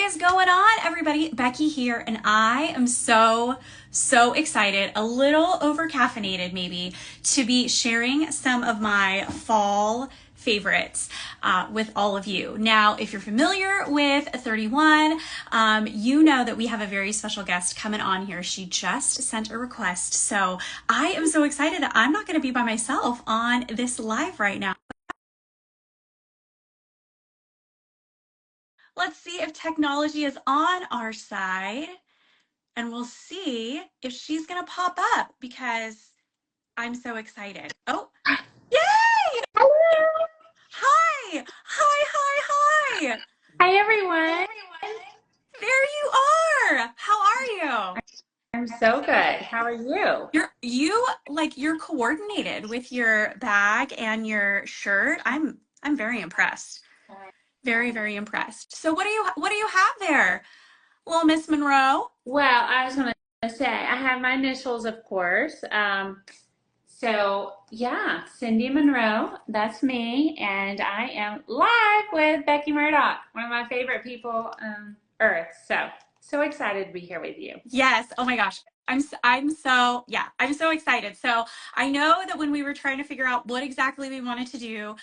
is going on, everybody? Becky here, and I am so excited, a little over caffeinated maybe, to be sharing some of my fall favorites with all of you. Now, if you're familiar with 31, you know that we have a very special guest coming on here. She just sent a request, so I am so excited that I'm not going to be by myself on this live right now. Let's see if technology is on our side, and we'll see if she's gonna pop up because I'm so excited. Oh, yay! Hello. Hi! Hi! Hi, everyone. There you are! How are you? I'm so good. How are you? You're coordinated with your bag and your shirt. I'm very impressed. Very impressed. So what do you have there? Little Miss Monroe? Well, I was going to say, I have my initials, of course. So, yeah, Cindy Monroe, that's me, and I am live with Becky Murdoch, one of my favorite people on earth. So excited to be here with you. Yes. Oh my gosh. I'm so excited. So I know that when we were trying to figure out what exactly we wanted to do,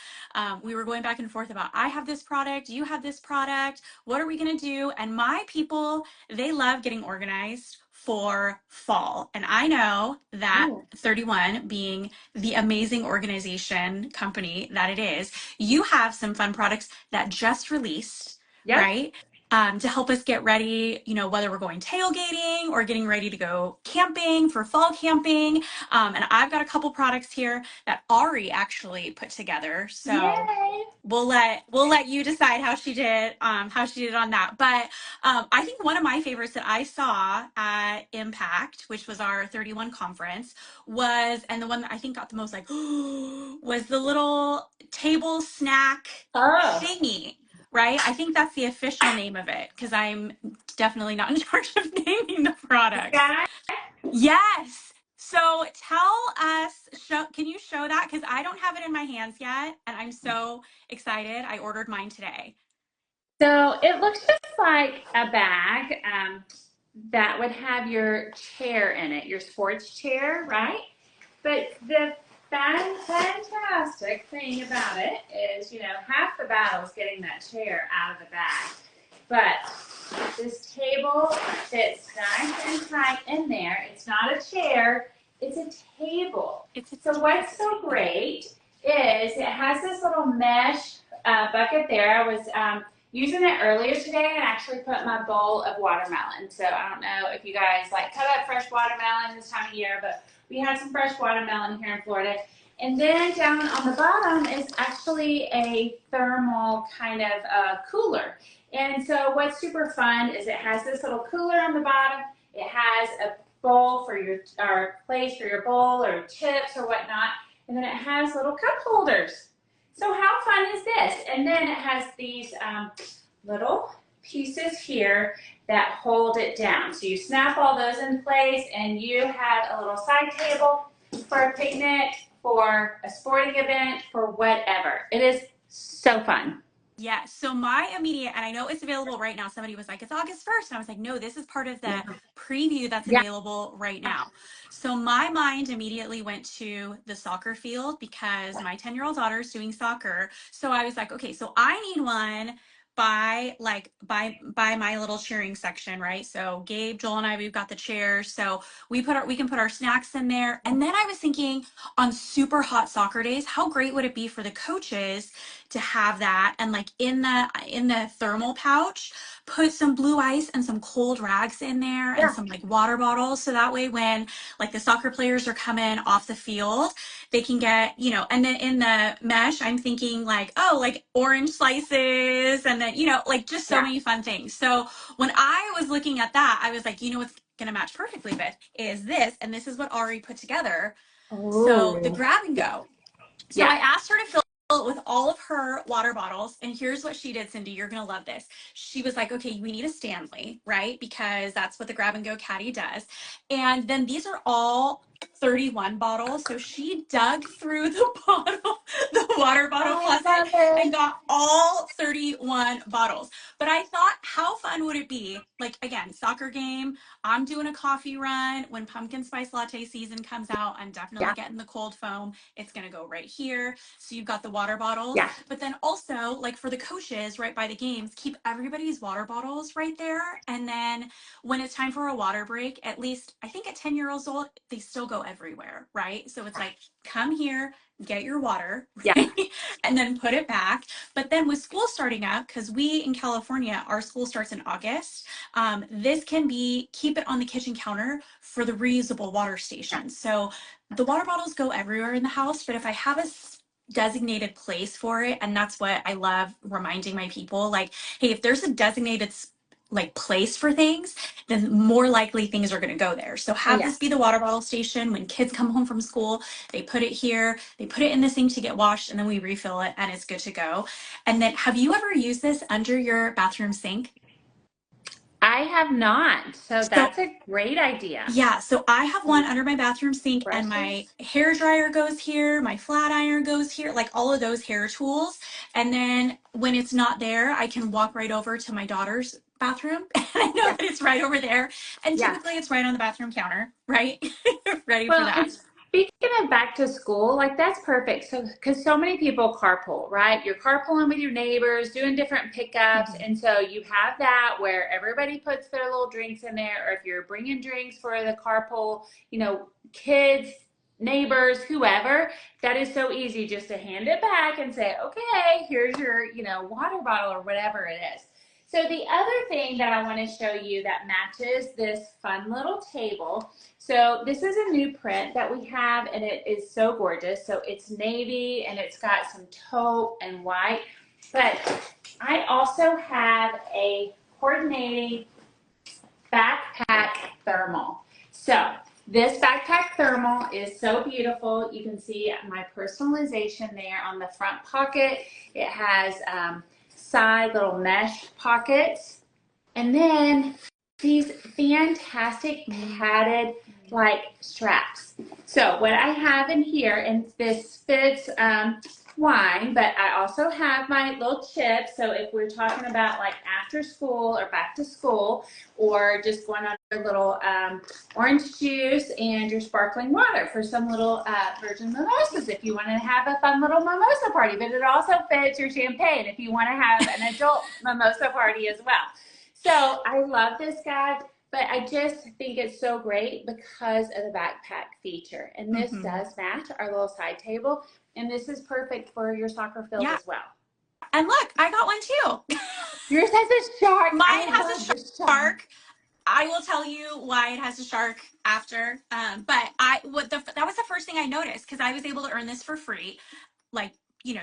we were going back and forth about, I have this product, you have this product, what are we going to do? And my people, they love getting organized for fall. And I know that Oh, 31 being the amazing organization company that it is, you have some fun products that just released, yep. right? To help us get ready, whether we're going tailgating or getting ready to go camping for fall camping. And I've got a couple products here that Ari actually put together. So Yay. we'll let you decide how she did on that. But I think one of my favorites that I saw at Impact, which was our 31 conference, and the one that I think got the most like was the little table snack Oh, thingy. Right? I think that's the official name of it because I'm definitely not in charge of naming the you products. guys. Yes. So can you show that? Because I don't have it in my hands yet, and I'm so excited. I ordered mine today. So it looks just like a bag that would have your chair in it, your sports chair, right? But the fantastic thing about it is, half the battle is getting that chair out of the bag. But this table fits nice and tight in there. It's not a chair, it's a table. It's a So what's so great is it has this little mesh bucket there. I was using it earlier today and actually put my bowl of watermelon. So I don't know if you guys like cut up fresh watermelon this time of year, but we have some fresh watermelon here in Florida. And then down on the bottom is actually a thermal kind of cooler. And so what's super fun is it has this little cooler on the bottom. It has a bowl for your, or place for your bowl or chips or whatnot. And then it has little cup holders. So how fun is this? And then it has these little pieces here that hold it down. So you snap all those in place and you have a little side table for a picnic, for a sporting event, for whatever. It is so fun. Yeah, so my immediate, and I know it's available right now. Somebody was like, it's August 1st. And I was like, no, this is part of the preview that's Yeah. available right now. So my mind immediately went to the soccer field because my 10-year-old daughter is doing soccer. So I was like, okay, so I need one by my little cheering section, right? So Gabe, Joel, and I, we've got the chairs. So we can put our snacks in there. And then I was thinking on super hot soccer days, how great would it be for the coaches to have that, and like in the thermal pouch put some blue ice and some cold rags in there and Yeah. some like water bottles, so that way when like the soccer players are coming off the field, they can get, and then in the mesh I'm thinking like, oh, like orange slices, and then like just so Yeah. many fun things. So when I was looking at that, I was like, what's gonna match perfectly with is this, and this is what Ari put together. So the Oh. grab and go. So Yeah. I asked her to fill with all of her water bottles. And here's what she did, Cindy. You're going to love this. She was like, okay, we need a Stanley, right? Because that's what the grab and go caddy does. And then these are all 31 bottles. So she dug through the bottle, the water bottle I closet love and it. got all 31 bottles. But I thought, how fun would it be? Like, again, soccer game. I'm doing a coffee run. When pumpkin spice latte season comes out, I'm definitely Yeah, getting the cold foam. It's going to go right here. So you've got the water bottles, yeah, but then also like for the coaches right by the games, keep everybody's water bottles right there. And then when it's time for a water break, at least I think at 10 years old, they still go everywhere, right? So it's like, come here, get your water, yeah, right? And then put it back. But then with school starting up, because we in California, our school starts in August, this can be keep it on the kitchen counter for the reusable water station. So the water bottles go everywhere in the house, but if I have a designated place for it, and that's what I love reminding my people, like, hey, if there's a designated like place for things, then more likely things are going to go there. So have yeah. this be the water bottle station. When kids come home from school, they put it here, they put it in the sink to get washed, and then we refill it and it's good to go. And then have you ever used this under your bathroom sink? I have not. So So that's a great idea. yeah, so I have one Some under my bathroom sink, and my brushes. hair dryer goes here, my flat iron goes here, like all of those hair tools. And then when it's not there, I can walk right over to my daughter's bathroom and I know Yeah, that it's right over there. And yeah. typically it's right on the bathroom counter, right? Ready for Well, that. and speaking of back to school, like that's perfect. So, because so many people carpool, right? You're carpooling with your neighbors, doing different pickups. Mhm. And so you have that where everybody puts their little drinks in there, or if you're bringing drinks for the carpool, kids, neighbors, whoever, that is so easy just to hand it back and say, okay, here's your, water bottle or whatever it is. So the other thing that I want to show you that matches this fun little table, so this is a new print that we have, and it is so gorgeous. So it's navy, and it's got some taupe and white. But I also have a coordinating backpack thermal. So this backpack thermal is so beautiful. You can see my personalization there on the front pocket. It has side little mesh pockets. And then these fantastic padded like straps. So what I have in here, and this fits wine, but I also have my little chips. So if we're talking about like after school or back to school, or just going on your little orange juice and your sparkling water for some little virgin mimosas if you want to have a fun little mimosa party. But it also fits your champagne if you want to have an adult mimosa party as well. So I love this guide, but I just think it's so great because of the backpack feature. And this Mhm. does match our little side table, and this is perfect for your soccer field Yeah. as well. And look, I got one too. Yours has a shark. Mine I has love a the shark. shark. I will tell you why it has a shark after. But that was the first thing I noticed because I was able to earn this for free, like,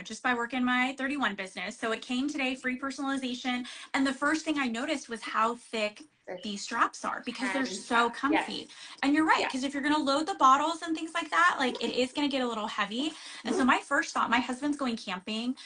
just by working my 31 business. So it came today, free personalization. And the first thing I noticed was how thick The these straps are because they're padding so strap. Yes. comfy. And you're right, Yeah. because if you're going to load the bottles and things like that, like it is going to get a little heavy. And so Mhm. my first thought, my husband's going camping.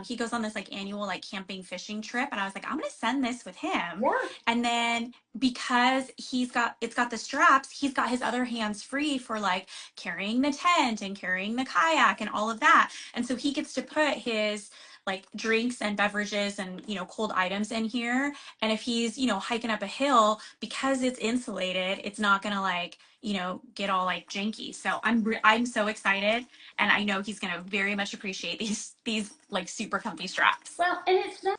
He goes on this like annual like camping fishing trip. And I was like, I'm going to send this with him. Yeah. And then because it's got the straps, he's got his other hands free for like carrying the tent and carrying the kayak and all of that. And so he gets to put his like drinks and beverages and cold items in here. And if he's hiking up a hill, because it's insulated, it's not gonna like get all like janky. So I'm so excited, and I know he's gonna very much appreciate these like super comfy straps. Well, and it's not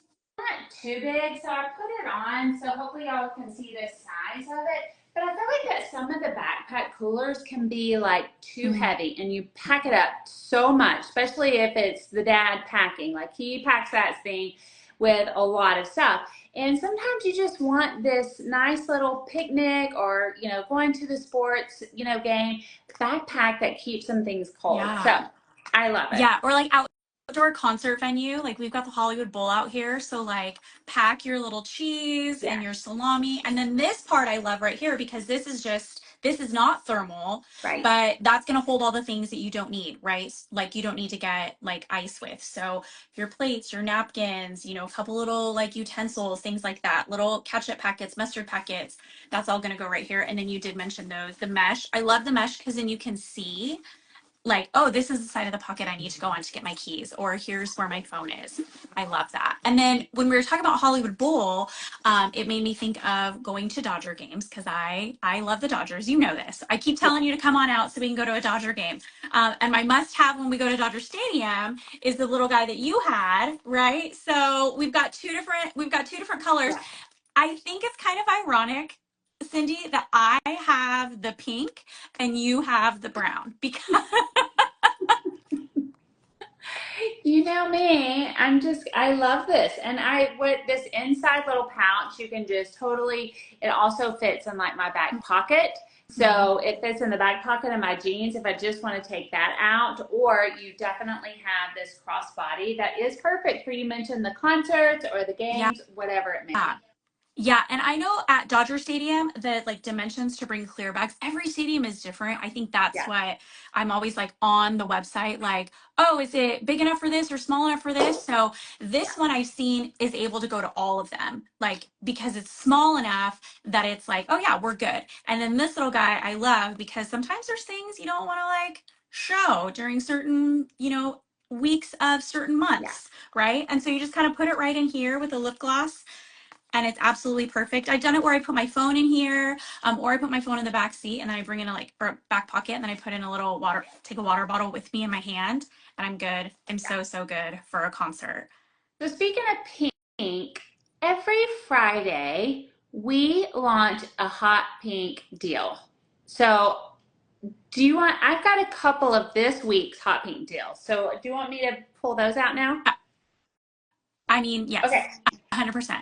too big, so I put it on, so hopefully y'all can see the size of it. But I feel like that some of the backpack coolers can be like too Mm. heavy, and you pack it up so much, especially if it's the dad packing. Like he packs that thing with a lot of stuff. And sometimes you just want this nice little picnic or, going to the sports, game backpack that keeps some things cold. So Yeah, I love it. yeah, or like out outdoor concert venue. Like we've got the Hollywood Bowl out here. So like pack your little cheese Yeah, and your salami. And then this part I love right here because this is not thermal, right. but that's going to hold all the things that you don't need, right? Like you don't need to get like ice with. So your plates, your napkins, a couple little like utensils, things like that, little ketchup packets, mustard packets, that's all going to go right here. And then you did mention those, the mesh. I love the mesh because then you can see like, oh, this is the side of the pocket I need to go on to get my keys, or here's where my phone is. I love that. And then when we were talking about Hollywood Bowl, it made me think of going to Dodger games because I love the Dodgers. You know this. I keep Yeah. telling you to come on out so we can go to a Dodger game. And my must-have when we go to Dodger Stadium is the little guy that you had, right? So we've got two different colors. Yeah. I think it's kind of ironic, Cindy, that I have the pink and you have the brown because You know me, I love this. And with this inside little pouch, you can just totally, it also fits in like my back pocket. So it fits in the back pocket of my jeans if I just want to take that out. Or you definitely have this crossbody that is perfect for, you mentioned the concerts or the yeah. games, whatever it may be. Yeah, and I know at Dodger Stadium the like dimensions to bring clear bags. Every stadium is different. I think that's Yeah. what I'm always like on the website, like, oh, is it big enough for this or small enough for this? So Yeah. this one I've seen is able to go to all of them, like because it's small enough that it's like, oh yeah, we're good. And then this little guy I love because sometimes there's things you don't want to like show during certain, weeks of certain Yeah. months, right? And so you just kind of put it right in here with a lip gloss and it's absolutely perfect. I've done it where I put my phone in here, or I put my phone in the back seat, and then I bring in a like or back pocket, and then I put in a little water, take a water bottle with me in my hand, and I'm good. I'm so good for a concert. So speaking of pink, every Friday we launch a hot pink deal. So do you want, I've got a couple of this week's hot pink deals. So do you want me to pull those out now? I mean, yes, Okay. 100%.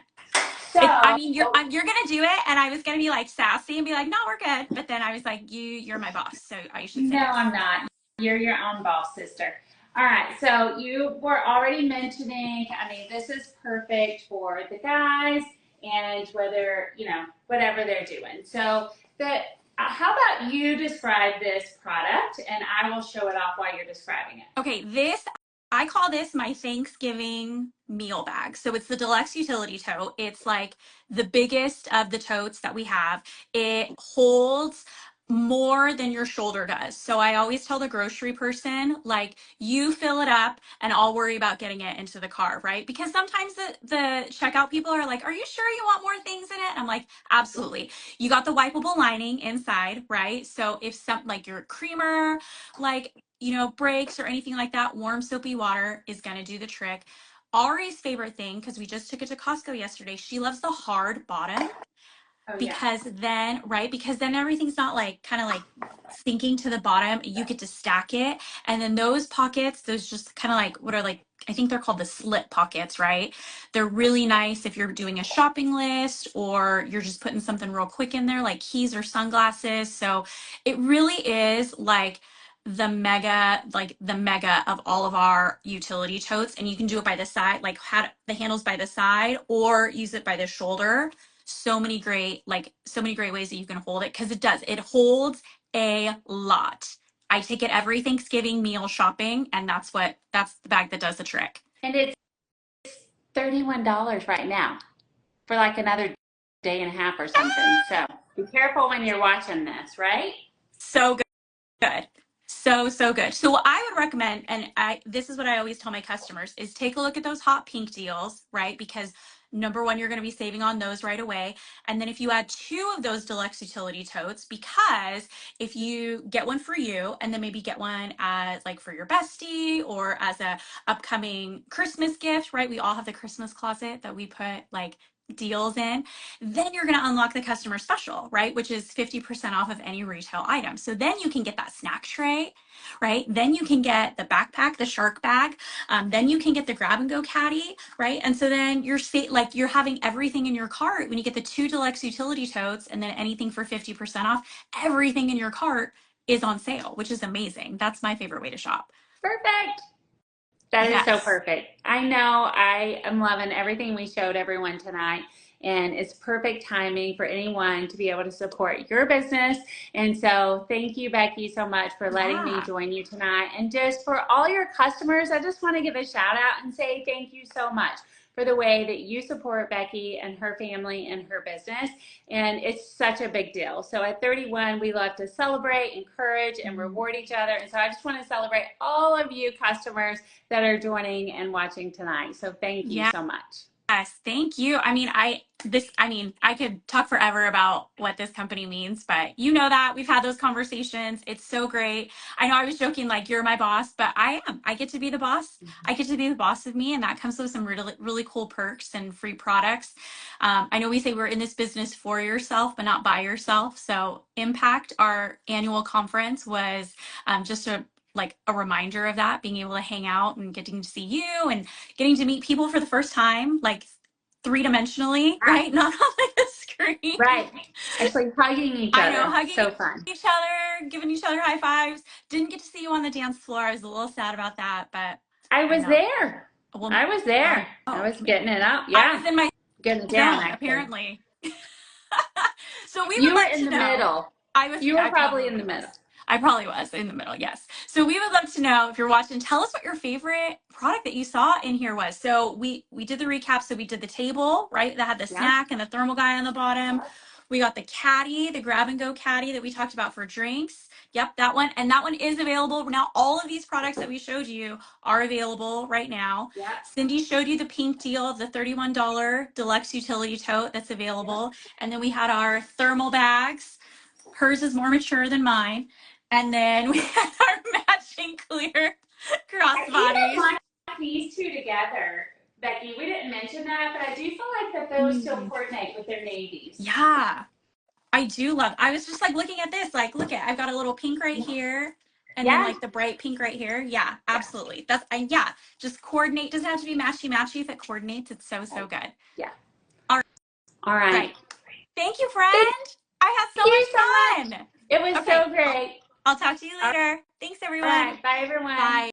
I So mean, you're gonna do it, and I was gonna be like sassy and be like, no, we're good. But then I was like, you're my boss, so I should say no, yes. I'm not. You're your own boss, sister. All right. So you were already mentioning, I mean, this is perfect for the guys and whether, whatever they're doing. So how about you describe this product and I will show it off while you're describing it. Okay, I call this my Thanksgiving meal bag. So it's the deluxe utility tote. It's like the biggest of the totes that we have. It holds more than your shoulder does. So I always tell the grocery person, like, you fill it up and I'll worry about getting it into the car, right? Because sometimes the checkout people are like, are you sure you want more things in it? I'm like, absolutely. You got the wipeable lining inside, right? So if some like your creamer, like breaks or anything like that, warm soapy water is going to do the trick. Ari's favorite thing, because we just took it to Costco yesterday, she loves the hard bottom Oh, yeah. because then everything's not like kind of like sinking to the bottom. You get to stack it. And then those pockets, those just kind of like what are like, I think they're called the slip pockets, right? They're really nice if you're doing a shopping list or you're just putting something real quick in there, like keys or sunglasses. So it really is like the mega of all of our utility totes. And you can do it by the side, like had the handles by the side or use it by the shoulder. So many great ways that you can hold it because it holds a lot. I take it every Thanksgiving meal shopping, and that's the bag that does the trick. And it's $31 right now for like another day and a half or something. So be careful when you're watching this, right? So good. So good. So what I would recommend, and this is what I always tell my customers, is take a look at those hot pink deals, right? Because number one, you're going to be saving on those right away. And then if you add two of those deluxe utility totes, because if you get one for you and then maybe get one as like for your bestie or as a upcoming Christmas gift, right? We all have the Christmas closet that we put like deals in, then you're going to unlock the customer special, right? Which is 50% off of any retail item. So then you can get that snack tray, right? Then you can get the backpack, the shark bag. Then you can get the grab and go caddy, right? And so then you're having everything in your cart when you get the two deluxe utility totes and then anything for 50% off, everything in your cart is on sale, which is amazing. That's my favorite way to shop. Perfect. That is so Yes. perfect. I know I am loving everything we showed everyone tonight. And it's perfect timing for anyone to be able to support your business. And so, thank you, Becky, so much for letting me Yeah. join you tonight. And just for all your customers, I just want to give a shout out and say thank you so much for the way that you support Becky and her family and her business. And it's such a big deal. So, at 31, we love to celebrate, encourage, and Mm. reward each other. And so, I just want to celebrate all of you customers that are joining and watching tonight. So thank you Yeah. so much. Yes, thank you. I mean, I could talk forever about what this company means, but you know that we've had those conversations. It's so great. I know I was joking like you're my boss, but I am. I get to be the boss. I get to be the boss of me, and that comes with some really, really cool perks and free products. I know we say we're in this business for yourself, but not by yourself. So, Impact, our annual conference, was just a reminder of that, being able to hang out and getting to see you and getting to meet people for the first time, like three-dimensionally, right? Not on like a screen. Right. Actually hugging each I know, other. hugging So fun. each other, giving each other high fives. Didn't get to see you on the dance floor. I was a little sad about that, but I I was know. there. Well, I was I there. I know. was getting it up. I Yeah. was in my Getting it down, zone, actually. apparently. So we would You were love in to the know. middle. You were I probably in probably the was. middle. I probably was in the middle, yes. So we would love to know if you're watching, tell us what your favorite product that you saw in here was. So we did the recap. So we did the table, right? That had the Yeah. snack and the thermal guy on the bottom. We got the caddy, the grab and go caddy that we talked about for drinks. Yep, that one. And that one is available. Now all of these products that we showed you are available right now. Yeah. Cindy showed you the pink deal of the $31 deluxe utility tote that's available. And then we had our thermal bags. Hers is more mature than mine. And then we had our matching clear I even crossbodies. like these two together, Becky. We didn't mention that, but I do feel like that those still Mm, coordinate with their navies. yeah, I do love. I was just like looking at this, like, look at, I've got a little pink right here, and then Yeah. like the bright pink right here. Yeah, Yeah. absolutely. That's and yeah, just coordinate. Doesn't have to be matchy matchy. If it coordinates, it's so so Right. good. Yeah. All All right. right. Thank you, friend. Thank I had so you so much. much fun. It was so Okay, great. I'll talk to you All later. Thanks, everyone. right. Bye, everyone. Bye.